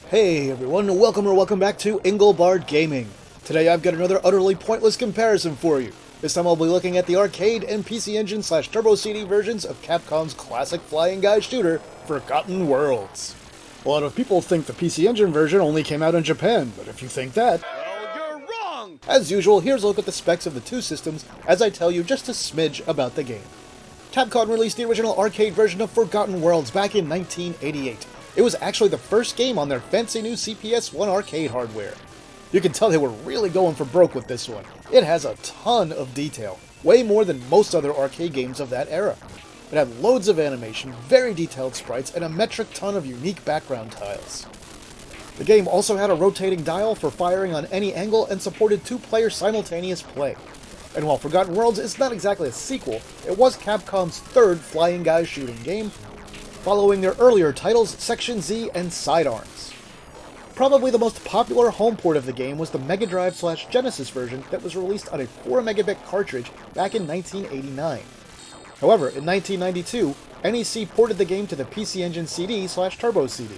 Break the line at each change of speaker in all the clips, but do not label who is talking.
Hey everyone, welcome back to Engelbard Gaming. Today I've got another utterly pointless comparison for you. This time I'll be looking at the arcade and PC Engine / Turbo CD versions of Capcom's classic flying guy shooter, Forgotten Worlds. A lot of people think the PC Engine version only came out in Japan, but if you think that,
well, you're wrong!
As usual, here's a look at the specs of the two systems as I tell you just a smidge about the game. Capcom released the original arcade version of Forgotten Worlds back in 1988. It was actually the first game on their fancy new CPS-1 arcade hardware. You can tell they were really going for broke with this one. It has a ton of detail, way more than most other arcade games of that era. It had loads of animation, very detailed sprites, and a metric ton of unique background tiles. The game also had a rotating dial for firing on any angle and supported two-player simultaneous play. And while Forgotten Worlds is not exactly a sequel, it was Capcom's third flying guy shooting game, following their earlier titles, Section Z and Sidearms. Probably the most popular home port of the game was the Mega Drive / Genesis version that was released on a 4 megabit cartridge back in 1989. However, in 1992, NEC ported the game to the PC Engine CD / Turbo CD.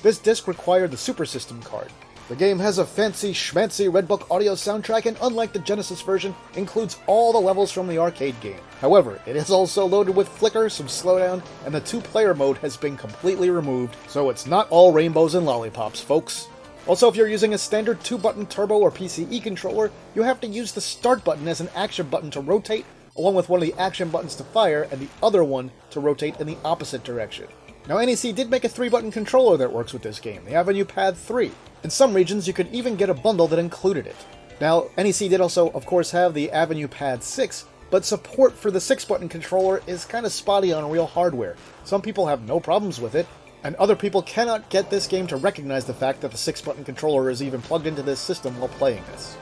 This disc required the Super System card. The game has a fancy schmancy Red Book audio soundtrack and unlike the Genesis version, includes all the levels from the arcade game. However, it is also loaded with flicker, some slowdown, and the two-player mode has been completely removed, so it's not all rainbows and lollipops, folks. Also, if you're using a standard 2-button Turbo or PCE controller, you have to use the start button as an action button to rotate, along with one of the action buttons to fire and the other one to rotate in the opposite direction. Now, NEC did make a 3-button controller that works with this game, the Avenue Pad 3. In some regions, you could even get a bundle that included it. Now, NEC did also, of course, have the Avenue Pad 6, but support for the 6-button controller is kind of spotty on real hardware. Some people have no problems with it, and other people cannot get this game to recognize the fact that the 6-button controller is even plugged into this system while playing this.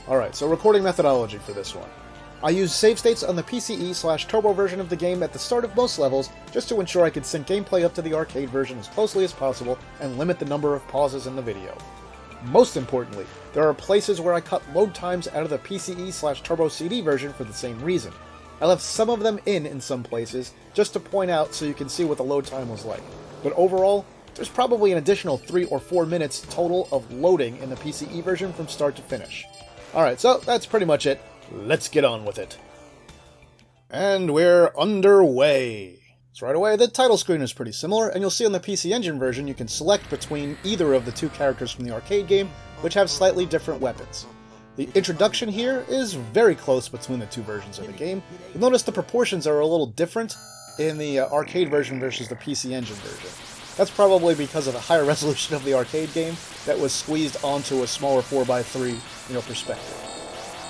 Alright, so recording methodology for this one. I used save states on the PCE / Turbo version of the game at the start of most levels, just to ensure I could sync gameplay up to the arcade version as closely as possible and limit the number of pauses in the video. Most importantly, there are places where I cut load times out of the PCE / Turbo CD version for the same reason. I left some of them in some places, just to point out so you can see what the load time was like. But overall, there's probably an additional 3 or 4 minutes total of loading in the PCE version from start to finish. Alright, so that's pretty much it. Let's get on with it. And we're underway. So right away, the title screen is pretty similar, and you'll see on the PC Engine version you can select between either of the two characters from the arcade game, which have slightly different weapons. The introduction here is very close between the two versions of the game. You'll notice the proportions are a little different in the arcade version versus the PC Engine version. That's probably because of the higher resolution of the arcade game that was squeezed onto a smaller 4x3, perspective.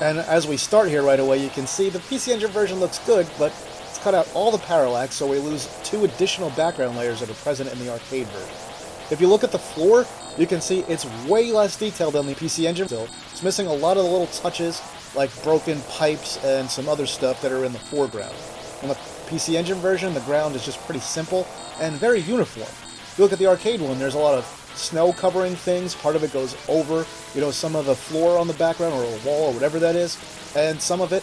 And as we start here right away, you can see the PC Engine version looks good, but it's cut out all the parallax, so we lose 2 additional background layers that are present in the arcade version. If you look at the floor, you can see it's way less detailed than the PC Engine still. It's missing a lot of the little touches, like broken pipes and some other stuff that are in the foreground. On the PC Engine version, the ground is just pretty simple and very uniform. If you look at the arcade one, there's a lot of snow covering things, part of it goes over, some of the floor on the background or a wall or whatever that is, and some of it,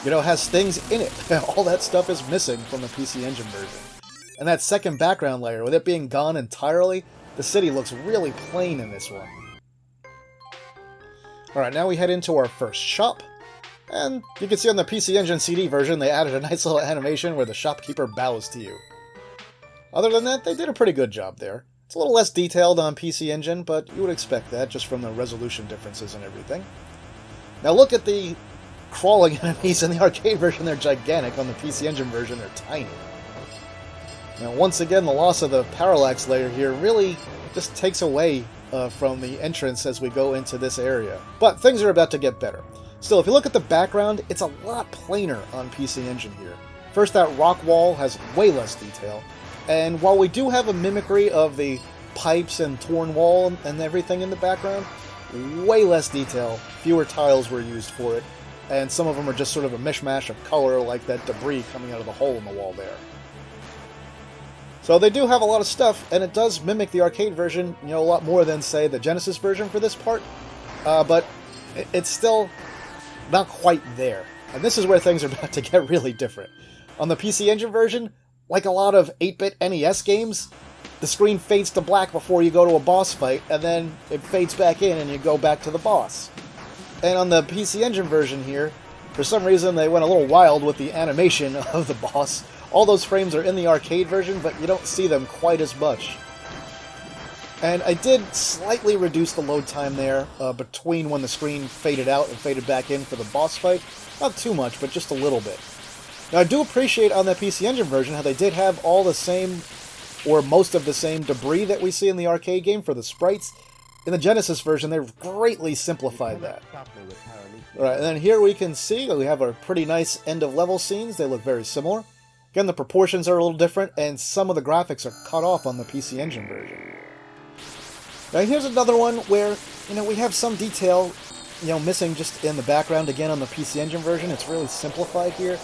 has things in it. All that stuff is missing from the PC Engine version. And that second background layer, with it being gone entirely, the city looks really plain in this one. Alright, now we head into our first shop, and you can see on the PC Engine CD version they added a nice little animation where the shopkeeper bows to you. Other than that, they did a pretty good job there. It's a little less detailed on PC Engine, but you would expect that just from the resolution differences and everything. Now look at the crawling enemies in the arcade version, they're gigantic. On the PC Engine version, they're tiny. Now once again, the loss of the parallax layer here really just takes away from the entrance as we go into this area. But things are about to get better. Still, if you look at the background, it's a lot plainer on PC Engine here. First, that rock wall has way less detail. And while we do have a mimicry of the pipes and torn wall and everything in the background, way less detail, fewer tiles were used for it, and some of them are just sort of a mishmash of color like that debris coming out of the hole in the wall there. So they do have a lot of stuff, and it does mimic the arcade version, a lot more than, say, the Genesis version for this part, but it's still not quite there. And this is where things are about to get really different. On the PC Engine version, like a lot of 8-bit NES games, the screen fades to black before you go to a boss fight, and then it fades back in and you go back to the boss. And on the PC Engine version here, for some reason they went a little wild with the animation of the boss. All those frames are in the arcade version, but you don't see them quite as much. And I did slightly reduce the load time there between when the screen faded out and faded back in for the boss fight. Not too much, but just a little bit. Now, I do appreciate on the PC Engine version how they did have all the same, or most of the same, debris that we see in the arcade game for the sprites. In the Genesis version, they've greatly simplified that. Alright, and then here we can see that we have our pretty nice end-of-level scenes. They look very similar. Again, the proportions are a little different, and some of the graphics are cut off on the PC Engine version. Now, here's another one where, we have some detail, missing just in the background. Again, on the PC Engine version, it's really simplified here.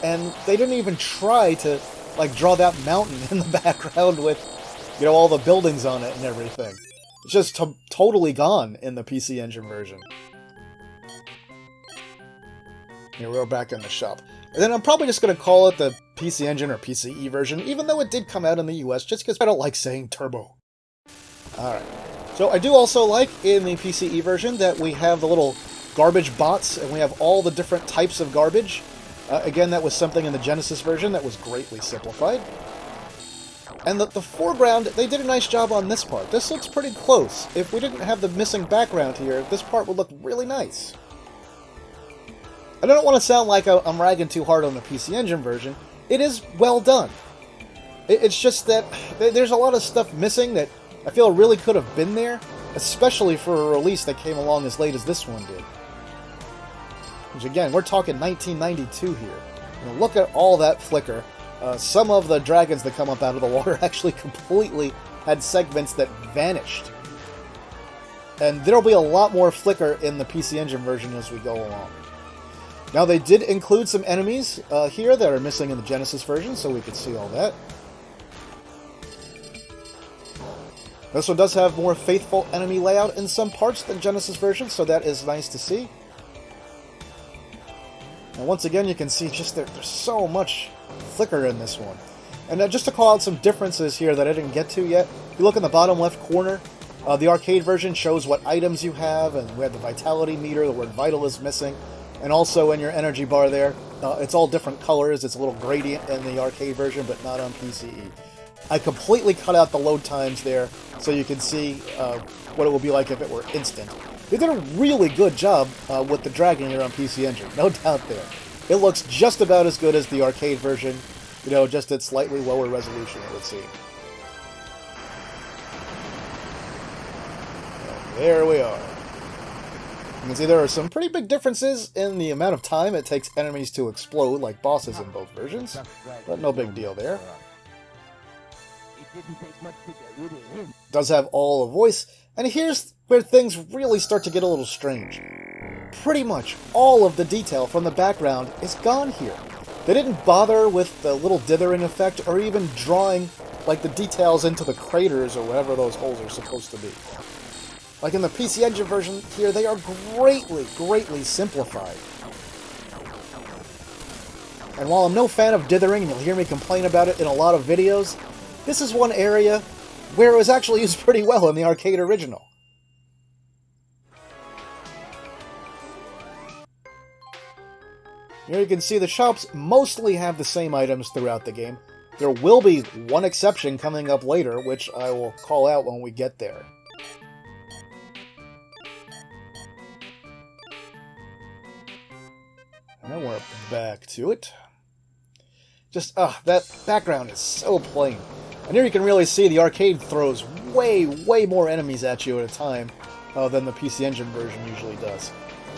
And they didn't even try to, draw that mountain in the background with, all the buildings on it and everything. It's just totally gone in the PC Engine version. Here, we're back in the shop. And then I'm probably just going to call it the PC Engine or PCE version, even though it did come out in the US, just because I don't like saying turbo. Alright. So I do also like, in the PCE version, that we have the little garbage bots, and we have all the different types of garbage. Again, that was something in the Genesis version that was greatly simplified. And the foreground, they did a nice job on this part. This looks pretty close. If we didn't have the missing background here, this part would look really nice. I don't want to sound like I'm ragging too hard on the PC Engine version. It is well done. It's just that there's a lot of stuff missing that I feel really could have been there, especially for a release that came along as late as this one did. Which again, we're talking 1992 here. Look at all that flicker. Some of the dragons that come up out of the water actually completely had segments that vanished. And there'll be a lot more flicker in the PC Engine version as we go along. Now, they did include some enemies here that are missing in the Genesis version, so we could see all that. This one does have more faithful enemy layout in some parts than Genesis version, so that is nice to see. And once again, you can see just there's so much flicker in this one. And just to call out some differences here that I didn't get to yet, if you look in the bottom left corner, the arcade version shows what items you have, and we have the vitality meter, the word vital is missing. And also in your energy bar there, it's all different colors. It's a little gradient in the arcade version, but not on PCE. I completely cut out the load times there, so you can see what it would be like if it were instant. They did a really good job with the dragon here on PC Engine, no doubt there. It looks just about as good as the arcade version, just at slightly lower resolution, it would seem. And there we are. You can see there are some pretty big differences in the amount of time it takes enemies to explode, like bosses in both versions, but no big deal there. Does have all the voice, and here's where things really start to get a little strange. Pretty much all of the detail from the background is gone here. They didn't bother with the little dithering effect or even drawing the details into the craters or whatever those holes are supposed to be. Like in the PC Engine version here, they are greatly simplified. And while I'm no fan of dithering, and you'll hear me complain about it in a lot of videos, this is one area where it was actually used pretty well in the arcade original. Here you can see the shops mostly have the same items throughout the game. There will be one exception coming up later, which I will call out when we get there. And we're back to it. Just, that background is so plain. And here you can really see the arcade throws way more enemies at you at a time than the PC Engine version usually does.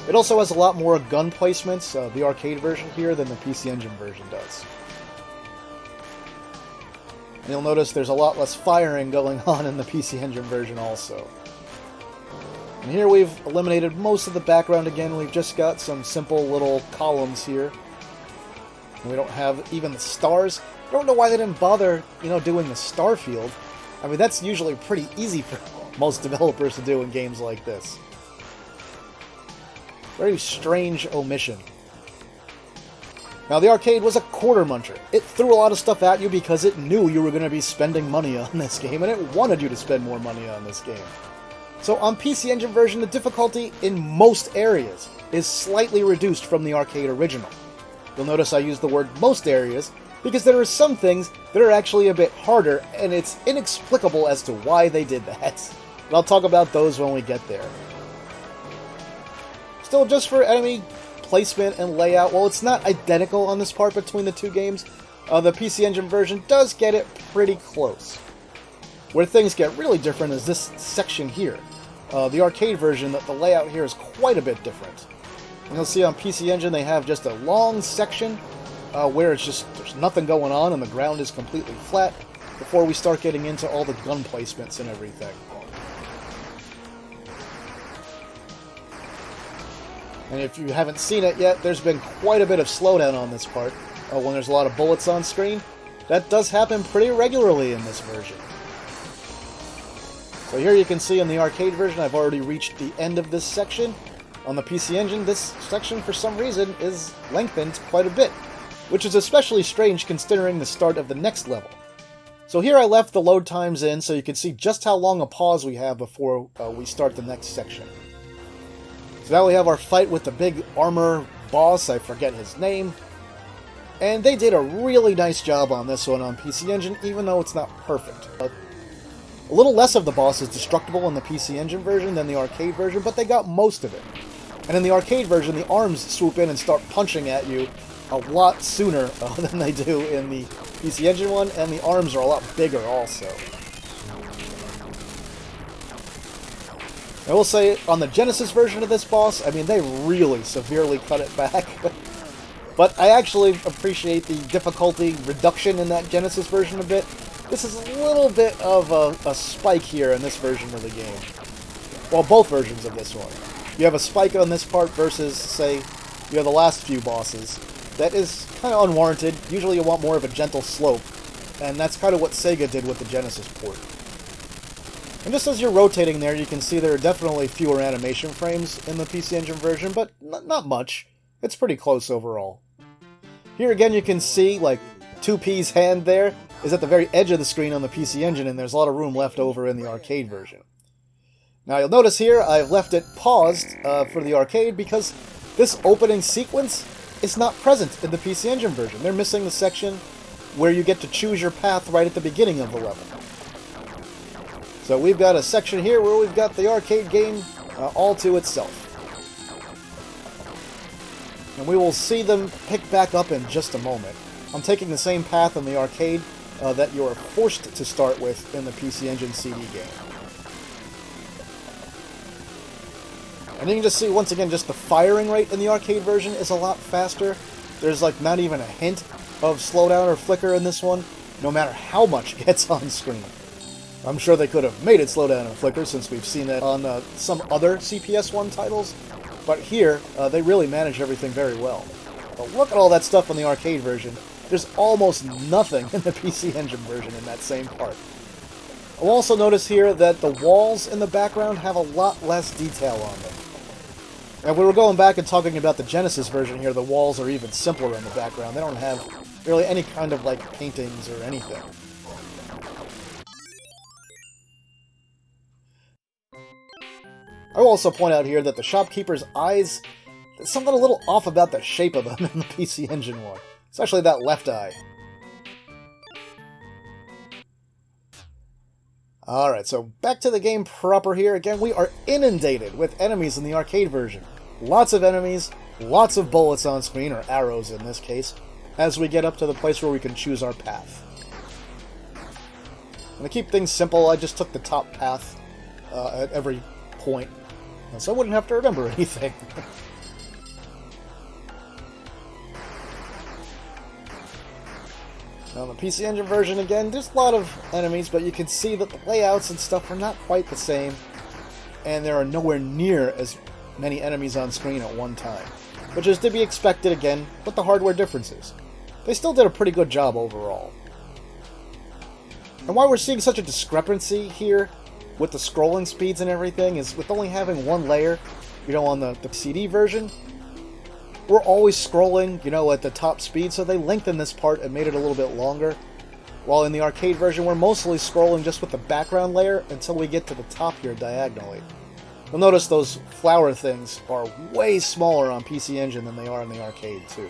It also has a lot more gun placements, the arcade version here, than the PC Engine version does. And you'll notice there's a lot less firing going on in the PC Engine version also. And here we've eliminated most of the background again. We've just got some simple little columns here. And we don't have even the stars. I don't know why they didn't bother, doing the star field. I mean, that's usually pretty easy for most developers to do in games like this. Very strange omission. Now, the arcade was a quarter muncher. It threw a lot of stuff at you because it knew you were going to be spending money on this game, and it wanted you to spend more money on this game. So on PC Engine version, the difficulty in most areas is slightly reduced from the arcade original. You'll notice I use the word most areas because there are some things that are actually a bit harder, and it's inexplicable as to why they did that. But I'll talk about those when we get there. Still, just for enemy placement and layout, well, it's not identical on this part between the two games. The PC Engine version does get it pretty close. Where things get really different is this section here. The arcade version, the layout here is quite a bit different. And you'll see on PC Engine they have just a long section where it's just there's nothing going on and the ground is completely flat before we start getting into all the gun placements and everything. And if you haven't seen it yet, there's been quite a bit of slowdown on this part when there's a lot of bullets on screen. That does happen pretty regularly in this version. So here you can see in the arcade version I've already reached the end of this section. On the PC Engine, this section for some reason is lengthened quite a bit, which is especially strange considering the start of the next level. So here I left the load times in so you can see just how long a pause we have before we start the next section. So now we have our fight with the big armor boss, I forget his name. And they did a really nice job on this one on PC Engine, even though it's not perfect. A little less of the boss is destructible in the PC Engine version than the arcade version, but they got most of it. And in the arcade version, the arms swoop in and start punching at you a lot sooner than they do in the PC Engine one, and the arms are a lot bigger also. I will say, on the Genesis version of this boss, I mean, they really severely cut it back. But I actually appreciate the difficulty reduction in that Genesis version a bit. This is a little bit of a spike here in this version of the game. Well, both versions of this one. You have a spike on this part versus, say, you have the last few bosses. That is kind of unwarranted. Usually you want more of a gentle slope. And that's kind of what Sega did with the Genesis port. And just as you're rotating there, you can see there are definitely fewer animation frames in the PC Engine version, but not much. It's pretty close overall. Here again you can see, like, 2P's hand there is at the very edge of the screen on the PC Engine, and there's a lot of room left over in the arcade version. Now you'll notice here I've left it paused for the arcade because this opening sequence is not present in the PC Engine version. They're missing the section where you get to choose your path right at the beginning of the level. So we've got a section here where we've got the arcade game all to itself. And we will see them pick back up in just a moment. I'm taking the same path in the arcade that you are forced to start with in the PC Engine CD game. And you can just see, once again, just the firing rate in the arcade version is a lot faster. There's like not even a hint of slowdown or flicker in this one, no matter how much gets on screen. I'm sure they could have made it slow down and flicker since we've seen that on some other CPS1 titles, but here they really manage everything very well. But look at all that stuff in the arcade version. There's almost nothing in the PC Engine version in that same part. I'll also notice here that the walls in the background have a lot less detail on them. And we were going back and talking about the Genesis version here, the walls are even simpler in the background. They don't have really any kind of like paintings or anything. I will also point out here that the shopkeeper's eyes, there's something a little off about the shape of them in the PC Engine one. Especially that left eye. Alright, so back to the game proper here. Again, we are inundated with enemies in the arcade version. Lots of enemies, lots of bullets on screen, or arrows in this case, as we get up to the place where we can choose our path. And to keep things simple, I just took the top path at every point, so I wouldn't have to remember anything. Now, on the PC Engine version, again, there's a lot of enemies, but you can see that the layouts and stuff are not quite the same, and there are nowhere near as many enemies on screen at one time, which is to be expected again with the hardware differences. They still did a pretty good job overall. And why we're seeing such a discrepancy here with the scrolling speeds and everything is with only having one layer, you know, on the CD version, we're always scrolling, you know, at the top speed, so they lengthened this part and made it a little bit longer. While in the arcade version, we're mostly scrolling just with the background layer until we get to the top here diagonally. You'll notice those flower things are way smaller on PC Engine than they are in the arcade, too.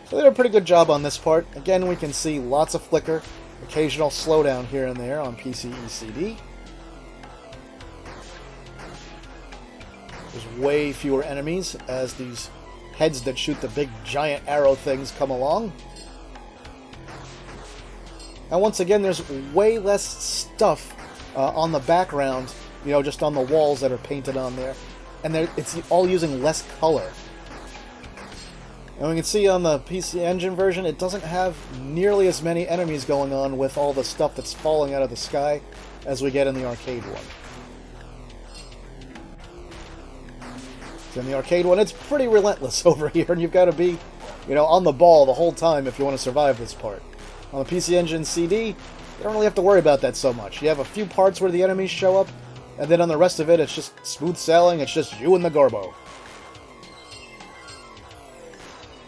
So they did a pretty good job on this part. Again, we can see lots of flicker, occasional slowdown here and there on PC ECD. There's way fewer enemies as these heads that shoot the big giant arrow things come along. And once again, there's way less stuff on the background, you know, just on the walls that are painted on there. And it's all using less color. And we can see on the PC Engine version, it doesn't have nearly as many enemies going on with all the stuff that's falling out of the sky as we get in the arcade one. So in the arcade one, it's pretty relentless over here, and you've got to be, you know, on the ball the whole time if you want to survive this part. On the PC Engine CD, you don't really have to worry about that so much. You have a few parts where the enemies show up, and then on the rest of it, it's just smooth sailing. It's just you and the Garbo.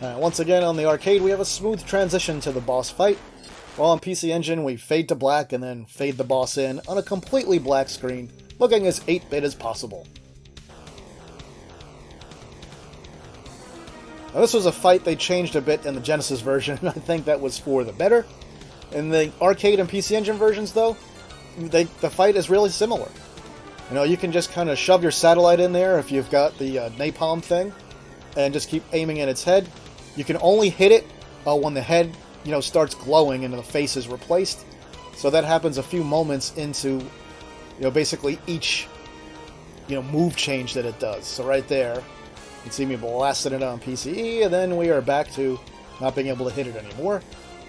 Once again, on the arcade, we have a smooth transition to the boss fight. While on PC Engine, we fade to black and then fade the boss in on a completely black screen, looking as 8-bit as possible. Now, this was a fight they changed a bit in the Genesis version, and I think that was for the better. In the arcade and PC Engine versions, though, the fight is really similar. You know, you can just kind of shove your satellite in there if you've got the napalm thing, and just keep aiming at its head. You can only hit it when the head, you know, starts glowing and the face is replaced. So that happens a few moments into, you know, basically each, you know, move change that it does. So right there, you can see me blasting it on PCE, and then we are back to not being able to hit it anymore.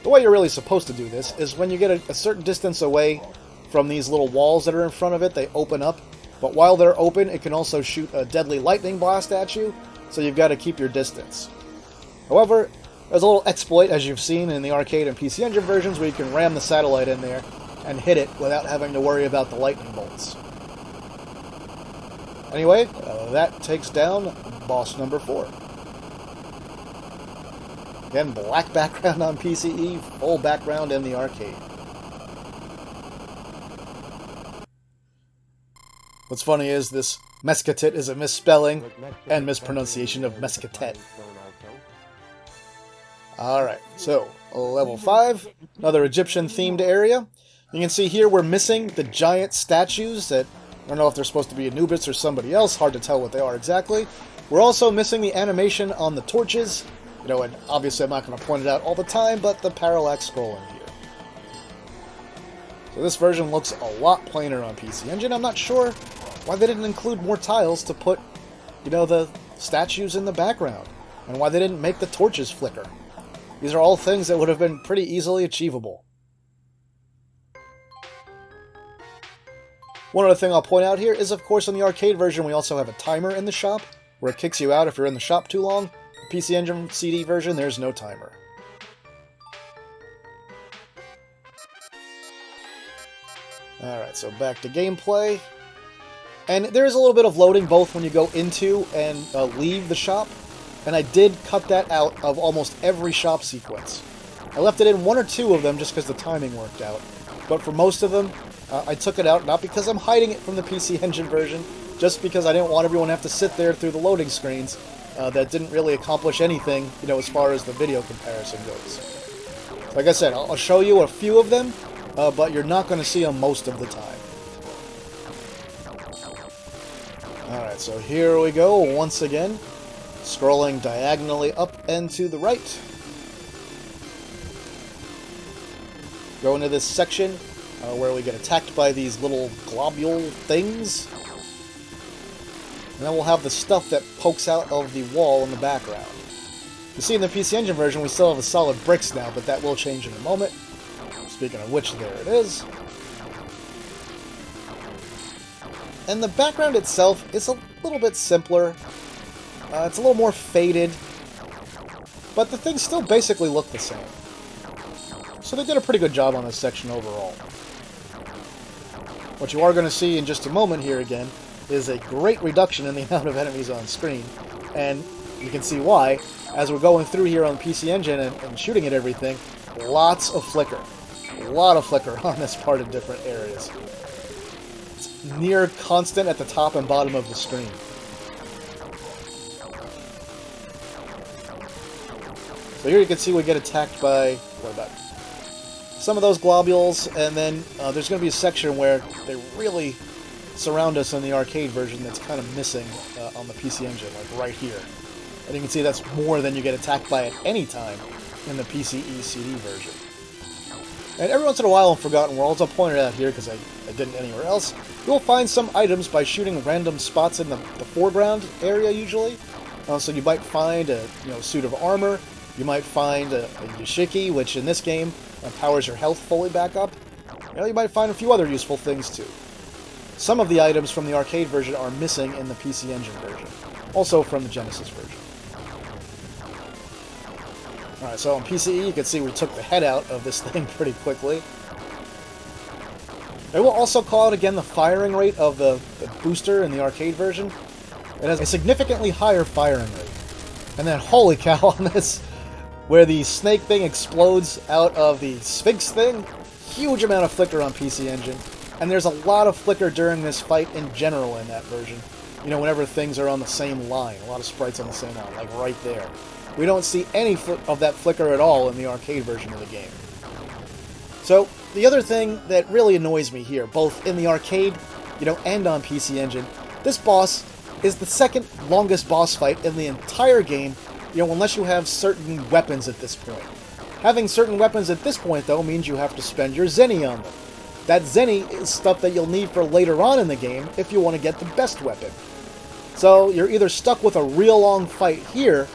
The way you're really supposed to do this is when you get a certain distance away from these little walls that are in front of it, they open up. But while they're open, it can also shoot a deadly lightning blast at you, so you've got to keep your distance. However, there's a little exploit, as you've seen in the arcade and PC Engine versions, where you can ram the satellite in there and hit it without having to worry about the lightning bolts. Anyway, that takes down boss number 4. Again, black background on PCE, full background in the arcade. What's funny is this Mescatet is a misspelling and mispronunciation of Mescatet. Alright, so level 5, another Egyptian-themed area. You can see here we're missing the giant statues that, I don't know if they're supposed to be Anubis or somebody else, hard to tell what they are exactly. We're also missing the animation on the torches. You know, and obviously I'm not going to point it out all the time, but the parallax scrolling here. So this version looks a lot plainer on PC Engine. I'm not sure why they didn't include more tiles to put, you know, the statues in the background, and why they didn't make the torches flicker. These are all things that would have been pretty easily achievable. One other thing I'll point out here is, of course, in the arcade version we also have a timer in the shop, where it kicks you out if you're in the shop too long. The PC Engine CD version, there's no timer. Alright, so back to gameplay. And there is a little bit of loading both when you go into and leave the shop. And I did cut that out of almost every shop sequence. I left it in 1 or 2 of them just because the timing worked out. But for most of them, I took it out, not because I'm hiding it from the PC Engine version, just because I didn't want everyone to have to sit there through the loading screens that didn't really accomplish anything, you know, as far as the video comparison goes. Like I said, I'll show you a few of them, but you're not going to see them most of the time. Alright, so here we go, once again, scrolling diagonally up and to the right. Go into this section where we get attacked by these little globule things. And then we'll have the stuff that pokes out of the wall in the background. You see in the PC Engine version we still have the solid bricks now, but that will change in a moment. Speaking of which, there it is. And the background itself is a little bit simpler. It's a little more faded, but the things still basically look the same. So they did a pretty good job on this section overall. What you are going to see in just a moment here again is a great reduction in the amount of enemies on screen. And You can see why. As we're going through here on the PC Engine and shooting at everything, lots of flicker. A lot of flicker on this part in different areas. It's near constant at the top and bottom of the screen. So here you can see we get attacked by, what about some of those globules, and then there's going to be a section where they really surround us in the arcade version that's kind of missing on the PC Engine, like right here. And you can see that's more than you get attacked by at any time in the PCE CD version. And every once in a while in Forgotten Worlds, I'll point it out here because I didn't anywhere else, you'll find some items by shooting random spots in the foreground area usually. So you might find a suit of armor. You might find a Yoshiki, which in this game powers your health fully back up. You might find a few other useful things too. Some of the items from the arcade version are missing in the PC Engine version, also from the Genesis version. Alright, so on PCE you can see we took the head out of this thing pretty quickly. I will also call out again the firing rate of the booster in the arcade version. It has a significantly higher firing rate. And then, holy cow, on this, where the snake thing explodes out of the Sphinx thing, huge amount of flicker on PC Engine. And there's a lot of flicker during this fight in general in that version. Whenever things are on the same line, a lot of sprites on the same line, like right there. We don't see any of that flicker at all in the arcade version of the game. So, the other thing that really annoys me here, both in the arcade, and on PC Engine, this boss is the second longest boss fight in the entire game, unless you have certain weapons at this point. Having certain weapons at this point, though, means you have to spend your Zenny on them. That Zenny is stuff that you'll need for later on in the game if you want to get the best weapon. So you're either stuck with a real long fight here,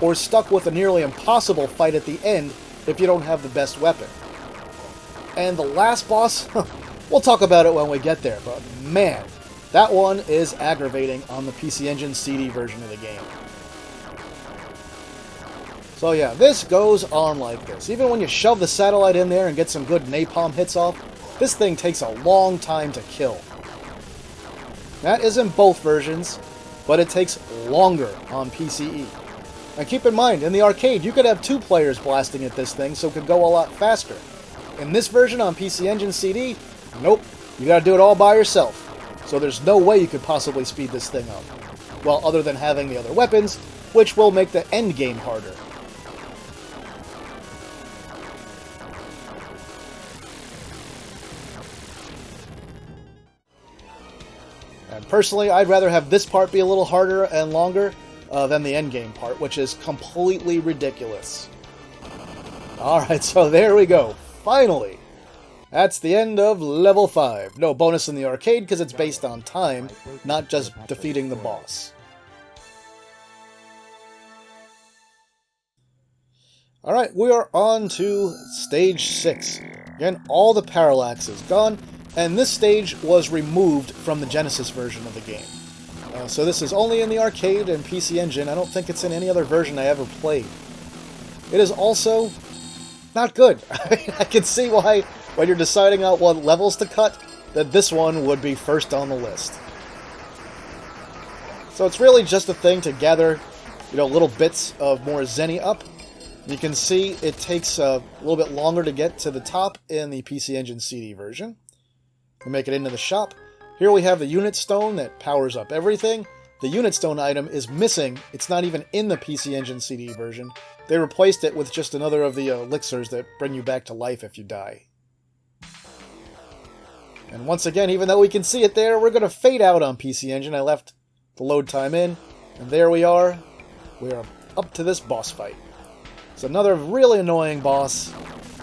or stuck with a nearly impossible fight at the end if you don't have the best weapon. And the last boss, we'll talk about it when we get there, but man, that one is aggravating on the PC Engine CD version of the game. So yeah, this goes on like this. Even when you shove the satellite in there and get some good napalm hits off, this thing takes a long time to kill. That is in both versions, but it takes longer on PCE. And keep in mind, in the arcade, you could have 2 players blasting at this thing, so it could go a lot faster. In this version on PC Engine CD, nope, you gotta do it all by yourself. So there's no way you could possibly speed this thing up. Well, other than having the other weapons, which will make the end game harder. And personally, I'd rather have this part be a little harder and longer than the endgame part, which is completely ridiculous. Alright, so there we go. Finally! That's the end of level 5. No bonus in the arcade because it's based on time, not just defeating the boss. Alright, we are on to stage 6. Again, all the parallax is gone, and this stage was removed from the Genesis version of the game. So this is only in the arcade and PC Engine. I don't think it's in any other version I ever played. It is also not good. I can see why, when you're deciding out what levels to cut, that this one would be first on the list. So it's really just a thing to gather, little bits of more Zenny up. You can see it takes a little bit longer to get to the top in the PC Engine CD version. We make it into the shop. Here we have the unit stone that powers up everything. The unit stone item is missing. It's not even in the PC Engine CD version. They replaced it with just another of the elixirs that bring you back to life if you die. And once again, even though we can see it there, we're going to fade out on PC Engine. I left the load time in, and there we are. We are up to this boss fight. It's another really annoying boss.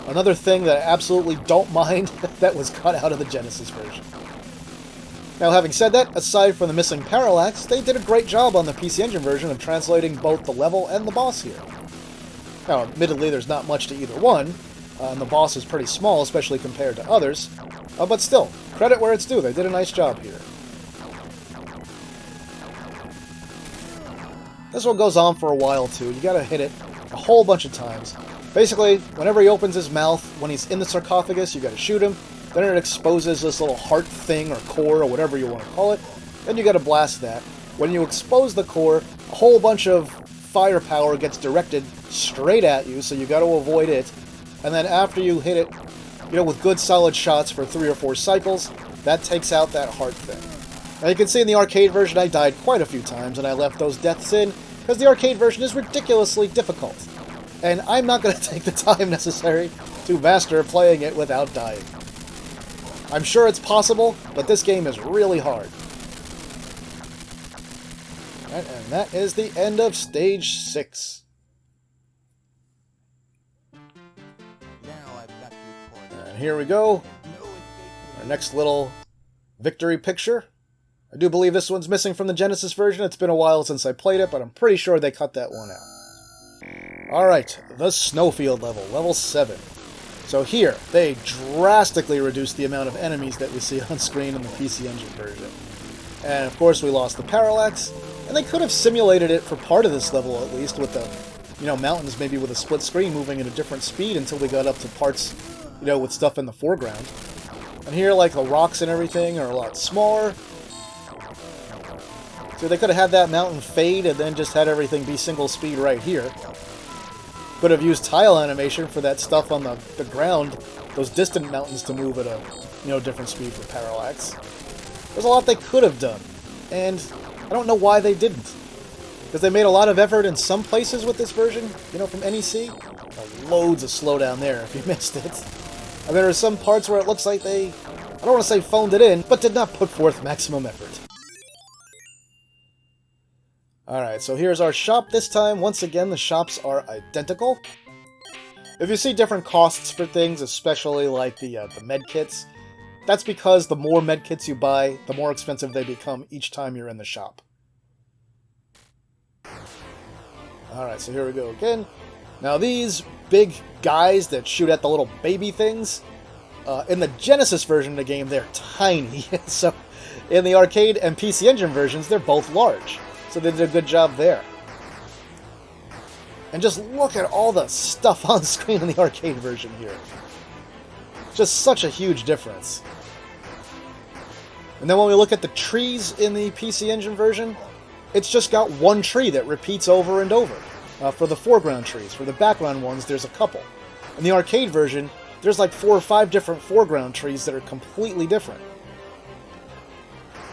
Another thing that I absolutely don't mind that was cut out of the Genesis version. Now, having said that, aside from the missing parallax, they did a great job on the PC Engine version of translating both the level and the boss here. Now, admittedly, there's not much to either one, and the boss is pretty small, especially compared to others, but still, credit where it's due, they did a nice job here. This one goes on for a while, too. You gotta hit it a whole bunch of times. Basically, whenever he opens his mouth, when he's in the sarcophagus, you gotta shoot him. Then it exposes this little heart thing, or core, or whatever you want to call it. Then you gotta blast that. When you expose the core, a whole bunch of firepower gets directed straight at you, so you got to avoid it. And then after you hit it, with good solid shots for 3 or 4 cycles, that takes out that heart thing. Now you can see in the arcade version I died quite a few times, and I left those deaths in, because the arcade version is ridiculously difficult. And I'm not going to take the time necessary to master playing it without dying. I'm sure it's possible, but this game is really hard. Right, and that is the end of Stage 6. And here we go. Our next little victory picture. I do believe this one's missing from the Genesis version. It's been a while since I played it, but I'm pretty sure they cut that one out. Alright, the Snowfield level, level 7. So here, they drastically reduced the amount of enemies that we see on screen in the PC Engine version. And of course we lost the parallax, and they could have simulated it for part of this level at least, with the mountains maybe with a split screen moving at a different speed until we got up to parts, with stuff in the foreground. And here, like, the rocks and everything are a lot smaller. So they could have had that mountain fade and then just had everything be single speed right here. Could have used tile animation for that stuff on the ground, those distant mountains to move at a different speed for parallax. There's a lot they could have done, and I don't know why they didn't. Because they made a lot of effort in some places with this version, from NEC. Loads of slowdown there if you missed it. And there are some parts where it looks like they, I don't want to say phoned it in, but did not put forth maximum effort. Alright, so here's our shop this time. Once again, the shops are identical. If you see different costs for things, especially like the med kits, that's because the more med kits you buy, the more expensive they become each time you're in the shop. Alright, so here we go again. Now these big guys that shoot at the little baby things, in the Genesis version of the game, they're tiny. So in the arcade and PC Engine versions, they're both large. So they did a good job there. And just look at all the stuff on screen in the arcade version here. Just such a huge difference. And then when we look at the trees in the PC Engine version, it's just got one tree that repeats over and over. For the foreground trees. For the background ones, there's a couple. In the arcade version, there's like 4 or 5 different foreground trees that are completely different.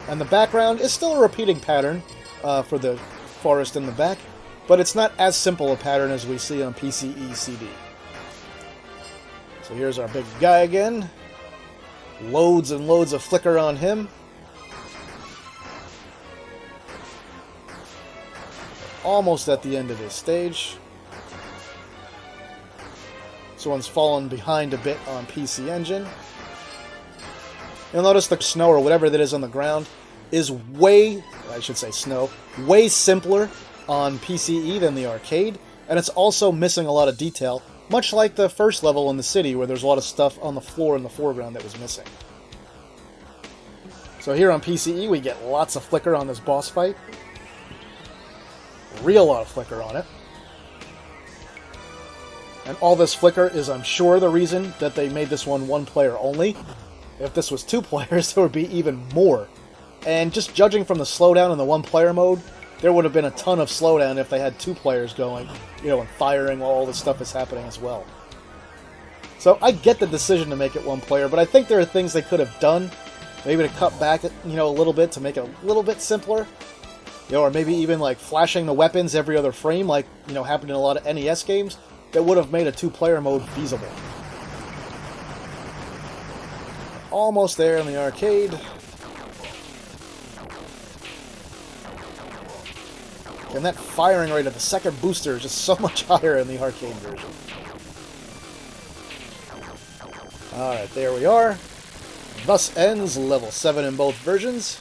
And the background is still a repeating pattern for the forest in the back, but it's not as simple a pattern as we see on PCE CD. So here's our big guy again. Loads and loads of flicker on him. Almost at the end of this stage. This one's fallen behind a bit on PC Engine. You'll notice the snow, or whatever that is on the ground, is way simpler on PCE than the arcade, and it's also missing a lot of detail, much like the first level in the city where there's a lot of stuff on the floor in the foreground that was missing. So here on PCE we get lots of flicker on this boss fight. Real lot of flicker on it. And all this flicker is, I'm sure, the reason that they made this one player only. If this was 2 players, there would be even more. And just judging from the slowdown in the 1-player mode, there would have been a ton of slowdown if they had 2 players going, and firing while all this stuff is happening as well. So I get the decision to make it 1 player, but I think there are things they could have done, maybe to cut back, a little bit to make it a little bit simpler. Or maybe even like flashing the weapons every other frame, like, happened in a lot of NES games, that would have made a 2-player mode feasible. Almost there in the arcade. And that firing rate of the second booster is just so much higher in the arcade version. Alright, there we are. Thus ends level 7 in both versions.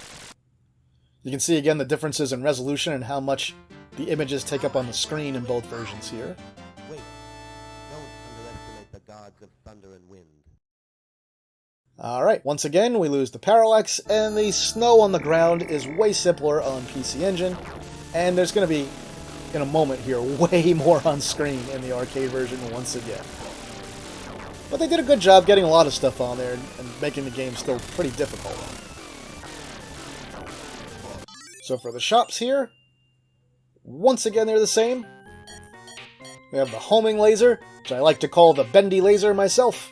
You can see again the differences in resolution and how much the images take up on the screen in both versions here.
Wait, don't underestimate the gods of thunder and wind.
Alright, once again we lose the parallax, and the snow on the ground is way simpler on PC Engine, and there's going to be, in a moment here, way more on screen in the arcade version once again. But they did a good job getting a lot of stuff on there and making the game still pretty difficult. So for the shops here, once again, they're the same. We have the homing laser, which I like to call the bendy laser myself.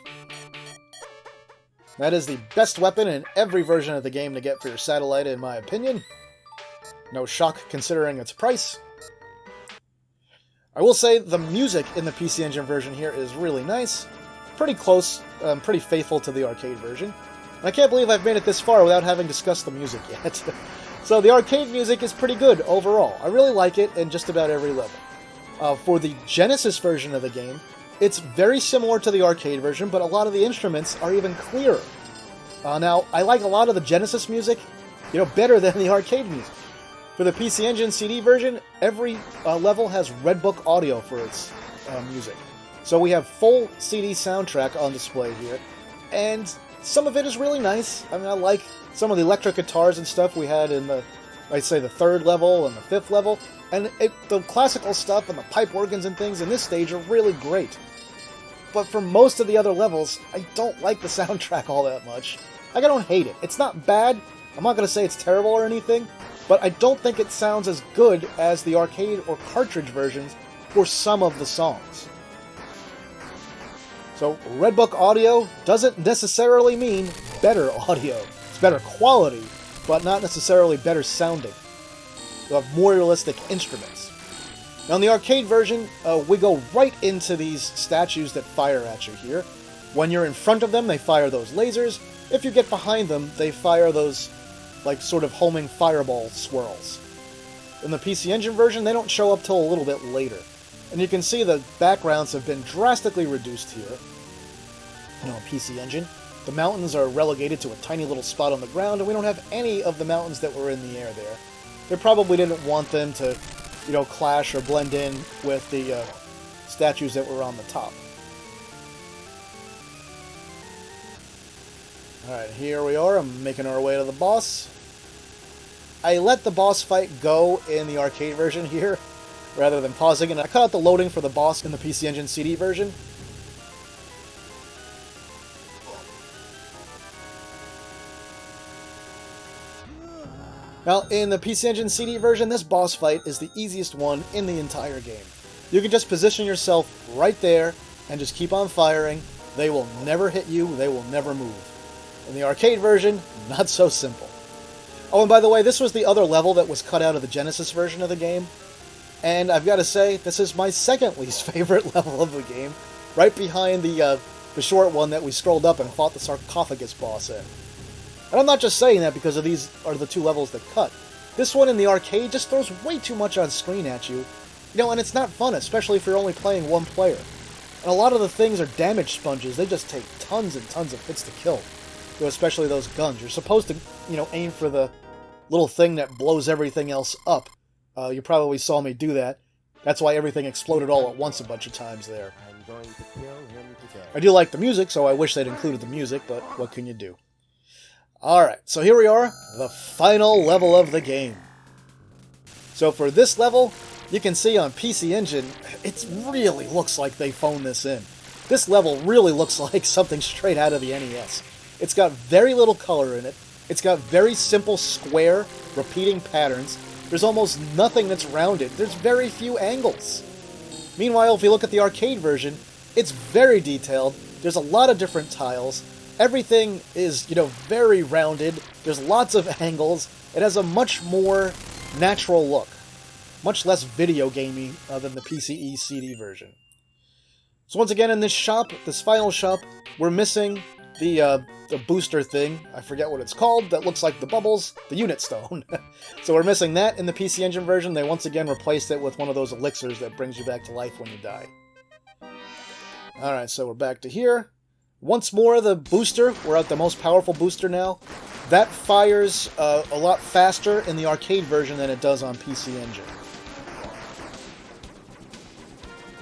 That is the best weapon in every version of the game to get for your satellite, in my opinion. No shock considering its price. I will say the music in the PC Engine version here is really nice. Pretty close, pretty faithful to the arcade version. And I can't believe I've made it this far without having discussed the music yet. So the arcade music is pretty good overall. I really like it in just about every level. For the Genesis version of the game, it's very similar to the arcade version, but a lot of the instruments are even clearer. Now, I like a lot of the Genesis music, better than the arcade music. For the PC Engine CD version, every level has Red Book audio for its music. So we have full CD soundtrack on display here, and some of it is really nice. I mean, I like some of the electric guitars and stuff we had in the, I'd say, the 3rd level and the 5th level, and the classical stuff and the pipe organs and things in this stage are really great. But for most of the other levels, I don't like the soundtrack all that much. Like, I don't hate it. It's not bad. I'm not going to say it's terrible or anything, but I don't think it sounds as good as the arcade or cartridge versions for some of the songs. So, Red Book audio doesn't necessarily mean better audio. It's better quality, but not necessarily better sounding. You'll have more realistic instruments. Now, in the arcade version, we go right into these statues that fire at you here. When you're in front of them, they fire those lasers. If you get behind them, they fire those, like, sort of homing fireball swirls. In the PC Engine version, they don't show up till a little bit later. And you can see the backgrounds have been drastically reduced here. PC Engine. The mountains are relegated to a tiny little spot on the ground, and we don't have any of the mountains that were in the air there. They probably didn't want them to, clash or blend in with the statues that were on the top. Alright, here we are. I'm making our way to the boss. I let the boss fight go in the arcade version here, rather than pausing, and I cut out the loading for the boss in the PC Engine CD version. Now, in the PC Engine CD version, this boss fight is the easiest one in the entire game. You can just position yourself right there and just keep on firing. They will never hit you, they will never move. In the arcade version, not so simple. Oh, and by the way, this was the other level that was cut out of the Genesis version of the game. And I've got to say, this is my second least favorite level of the game, right behind the short one that we scrolled up and fought the sarcophagus boss in. And I'm not just saying that because these are the 2 levels that cut. This one in the arcade just throws way too much on screen at you. And it's not fun, especially if you're only playing one player. And a lot of the things are damage sponges. They just take tons and tons of hits to kill. Especially those guns. You're supposed to, aim for the little thing that blows everything else up. You probably saw me do that. That's why everything exploded all at once a bunch of times there.
I'm going to kill him today.
I do like the music, so I wish they'd included the music, but what can you do? Alright, so here we are, the final level of the game. So for this level, you can see on PC Engine, it really looks like they phoned this in. This level really looks like something straight out of the NES. It's got very little color in it. It's got very simple square, repeating patterns. There's almost nothing that's rounded. There's very few angles. Meanwhile, if you look at the arcade version, it's very detailed. There's a lot of different tiles. Everything is, very rounded. There's lots of angles. It has a much more natural look. Much less video gamey than the PCE CD version. So once again in this shop, this final shop, we're missing the booster thing. I forget what it's called. That looks like the bubbles. The unit stone. So we're missing that in the PC Engine version. They once again replaced it with one of those elixirs that brings you back to life when you die. Alright, so we're back to here. Once more, the booster. We're at the most powerful booster now. That fires a lot faster in the arcade version than it does on PC Engine.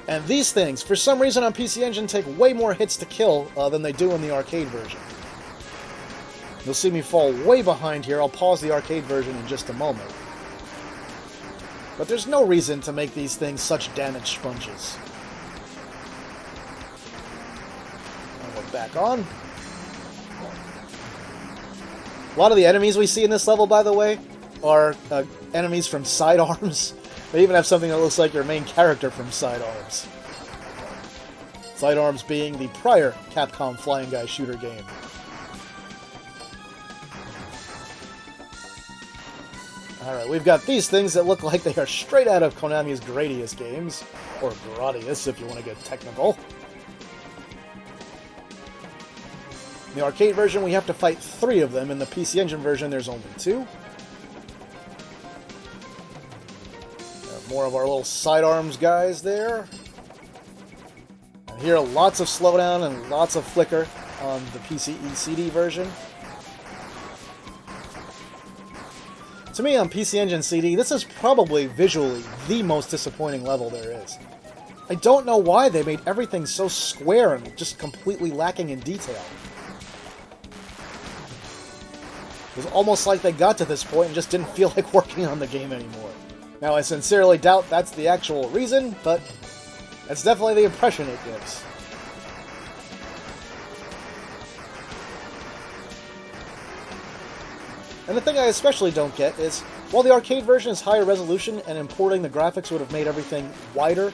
And these things, for some reason on PC Engine, take way more hits to kill than they do in the arcade version. You'll see me fall way behind here. I'll pause the arcade version in just a moment. But there's no reason to make these things such damage sponges. And we're back on. A lot of the enemies we see in this level, by the way, are enemies from sidearms. They even have something that looks like your main character from Sidearms. Sidearms being the prior Capcom Flying Guy shooter game. Alright, we've got these things that look like they are straight out of Konami's Gradius games. Or Gradius, if you want to get technical. In the arcade version, we have to fight 3 of them. In the PC Engine version, there's only 2. More of our little Sidearms guys there. And here, lots of slowdown and lots of flicker on the PCE CD version. To me, on PC Engine CD, this is probably visually the most disappointing level there is. I don't know why they made everything so square and just completely lacking in detail. It was almost like they got to this point and just didn't feel like working on the game anymore. Now, I sincerely doubt that's the actual reason, but that's definitely the impression it gives. And the thing I especially don't get is, while the arcade version is higher resolution and importing the graphics would have made everything wider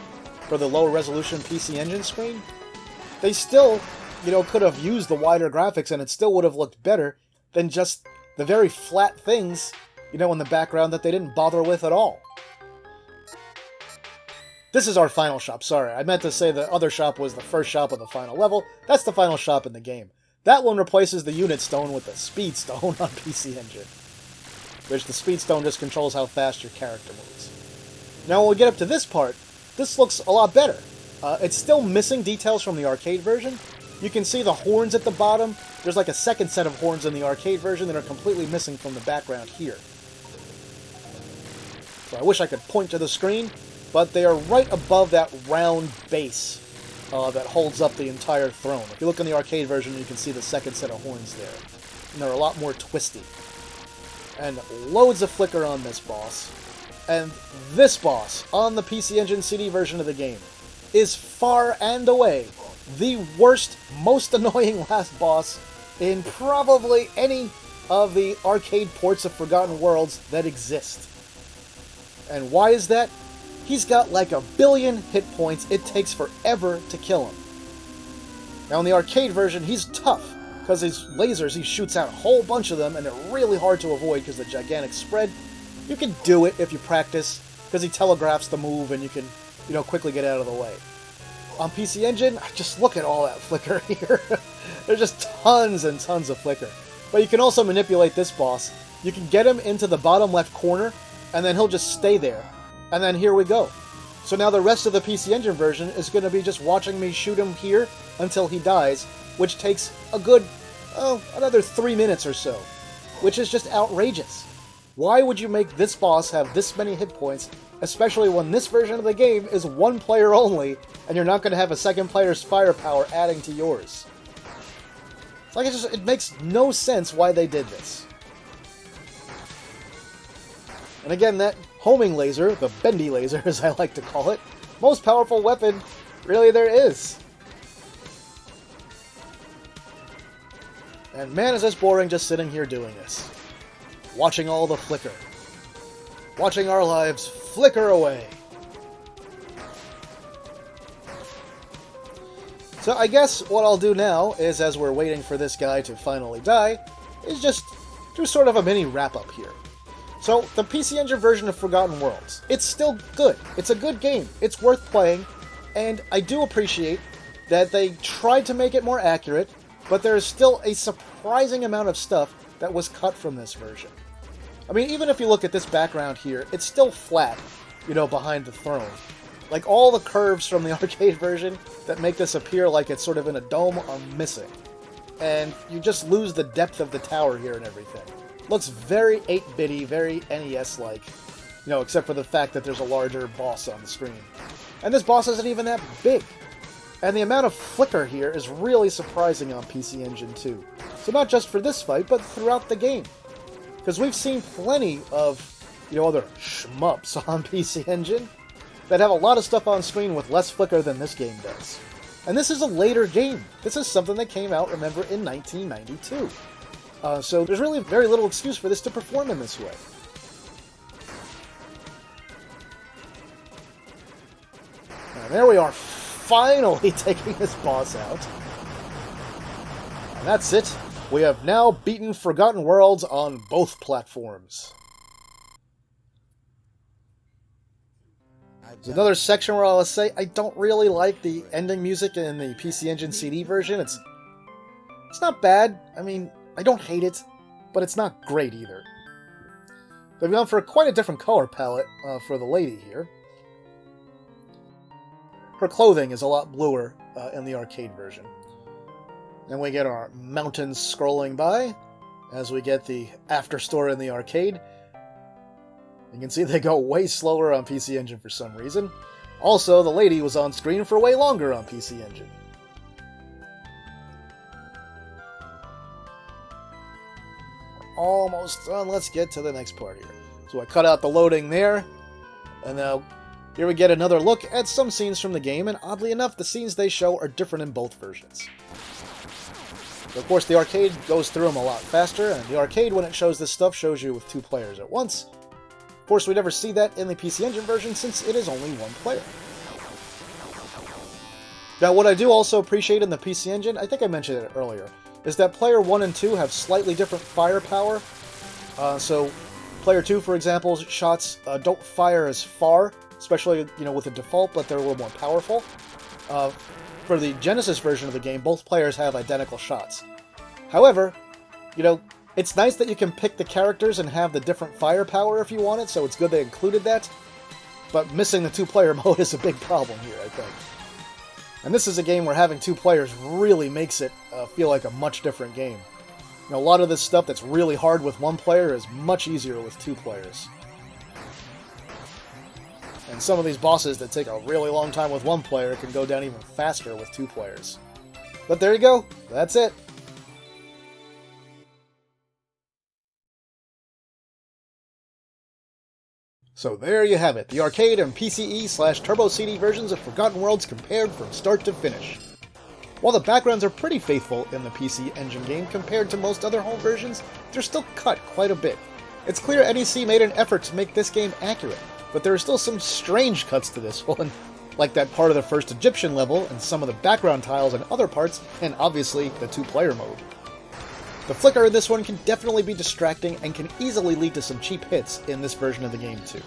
for the lower resolution PC Engine screen, they still, could have used the wider graphics and it still would have looked better than just the very flat things, in the background that they didn't bother with at all. This is our final shop, sorry. I meant to say the other shop was the first shop of the final level. That's the final shop in the game. That one replaces the Unit Stone with the Speed Stone on PC Engine, which the Speed Stone just controls how fast your character moves. Now when we get up to this part, this looks a lot better. It's still missing details from the arcade version. You can see the horns at the bottom. There's like a second set of horns in the arcade version that are completely missing from the background here. So I wish I could point to the screen, but they are right above that round base that holds up the entire throne. If you look in the arcade version, you can see the second set of horns there. And they're a lot more twisty. And loads of flicker on this boss. And this boss, on the PC Engine CD version of the game, is far and away the worst, most annoying last boss in probably any of the arcade ports of Forgotten Worlds that exist. And why is that? He's got like 1 billion hit points. It takes forever to kill him. Now in the arcade version, he's tough, because his lasers, he shoots out a whole bunch of them, and they're really hard to avoid because of the gigantic spread. You can do it if you practice, because he telegraphs the move and you can, quickly get out of the way. On PC Engine, just look at all that flicker here. There's just tons and tons of flicker. But you can also manipulate this boss. You can get him into the bottom left corner, and then he'll just stay there. And then here we go. So now the rest of the PC Engine version is going to be just watching me shoot him here until he dies, which takes a good, another 3 minutes or so, which is just outrageous. Why would you make this boss have this many hit points, especially when this version of the game is 1 player only, and you're not going to have a second player's firepower adding to yours? It's like it makes no sense why they did this. And again, that homing laser, the bendy laser as I like to call it, most powerful weapon really there is. And man, is this boring just sitting here doing this. Watching all the flicker. Watching our lives flicker away. So I guess what I'll do now is, as we're waiting for this guy to finally die, is just do sort of a mini wrap-up here. So, the PC Engine version of Forgotten Worlds, it's still good. It's a good game. It's worth playing, and I do appreciate that they tried to make it more accurate, but there is still a surprising amount of stuff that was cut from this version. I mean, even if you look at this background here, it's still flat, behind the throne. Like, all the curves from the arcade version that make this appear like it's sort of in a dome are missing. And you just lose the depth of the tower here and everything. Looks very 8-bitty, very NES-like, except for the fact that there's a larger boss on the screen. And this boss isn't even that big. And the amount of flicker here is really surprising on PC Engine 2. So not just for this fight, but throughout the game. Because we've seen plenty of, other shmups on PC Engine that have a lot of stuff on screen with less flicker than this game does. And this is a later game. This is something that came out, remember, in 1992. So there's really very little excuse for this to perform in this way. There we are, finally taking this boss out. And that's it. We have now beaten Forgotten Worlds on both platforms. There's another section where I'll say I don't really like the ending music in the PC Engine CD version. It's not bad. I mean, I don't hate it, but it's not great either. They've gone for quite a different color palette for the lady here. Her clothing is a lot bluer in the arcade version. Then we get our mountains scrolling by as we get the after store in the arcade. You can see they go way slower on PC Engine for some reason. Also, the lady was on screen for way longer on PC Engine. We're almost done. Let's get to the next part here. So I cut out the loading there, and now here we get another look at some scenes from the game, and oddly enough, the scenes they show are different in both versions. So of course, the arcade goes through them a lot faster, and the arcade, when it shows this stuff, shows you with 2 players at once. Of course, we never see that in the PC Engine version since it is only 1 player. Now, what I do also appreciate in the PC Engine, I think I mentioned it earlier, is that player 1 and 2 have slightly different firepower. So, player 2, for example, shots don't fire as far, especially with the default, but they're a little more powerful. For the Genesis version of the game, both players have identical shots. However, it's nice that you can pick the characters and have the different firepower if you want it, so it's good they included that. But missing the 2-player mode is a big problem here, I think. And this is a game where having 2 players really makes it feel like a much different game. A lot of this stuff that's really hard with 1 player is much easier with 2 players. And some of these bosses that take a really long time with 1 player can go down even faster with 2 players. But there you go, that's it. So there you have it, the arcade and PCE/Turbo CD versions of Forgotten Worlds compared from start to finish. While the backgrounds are pretty faithful in the PC Engine game compared to most other home versions, they're still cut quite a bit. It's clear NEC made an effort to make this game accurate, but there are still some strange cuts to this one, like that part of the first Egyptian level and some of the background tiles and other parts, and obviously the 2-player mode. The flicker in this one can definitely be distracting and can easily lead to some cheap hits in this version of the game too.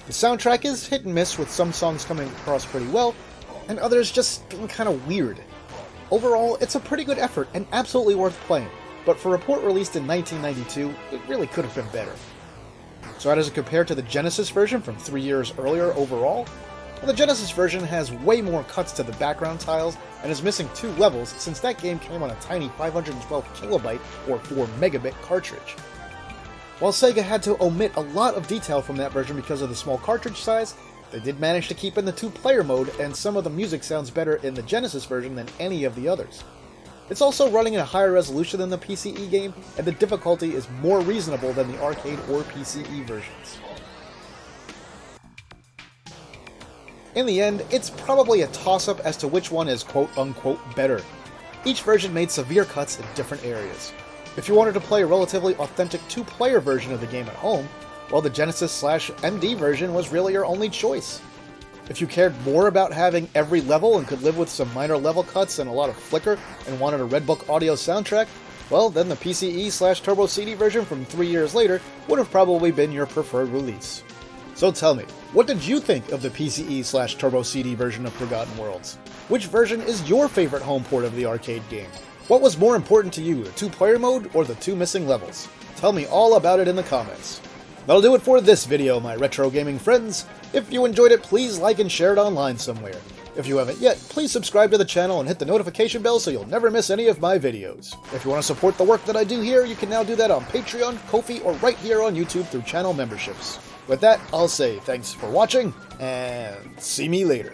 The soundtrack is hit and miss, with some songs coming across pretty well, and others just being kind of weird. Overall, it's a pretty good effort and absolutely worth playing, but for a port released in 1992, it really could have been better. So how does it compare to the Genesis version from 3 years earlier overall? Well, the Genesis version has way more cuts to the background tiles and is missing 2 levels since that game came on a tiny 512 kilobyte or 4 megabit cartridge. While Sega had to omit a lot of detail from that version because of the small cartridge size, they did manage to keep in the 2-player mode, and some of the music sounds better in the Genesis version than any of the others. It's also running at a higher resolution than the PCE game, and the difficulty is more reasonable than the arcade or PCE versions. In the end, it's probably a toss-up as to which one is quote-unquote better. Each version made severe cuts in different areas. If you wanted to play a relatively authentic 2-player version of the game at home, well, the Genesis/MD version was really your only choice. If you cared more about having every level and could live with some minor level cuts and a lot of flicker and wanted a Red Book audio soundtrack, well, then the PCE/Turbo CD version from 3 years later would have probably been your preferred release. So tell me, what did you think of the PCE/Turbo CD version of Forgotten Worlds? Which version is your favorite home port of the arcade game? What was more important to you, the 2-player mode or the 2 missing levels? Tell me all about it in the comments. That'll do it for this video, my retro gaming friends. If you enjoyed it, please like and share it online somewhere. If you haven't yet, please subscribe to the channel and hit the notification bell so you'll never miss any of my videos. If you want to support the work that I do here, you can now do that on Patreon, Ko-fi, or right here on YouTube through channel memberships. With that, I'll say thanks for watching, and see me later.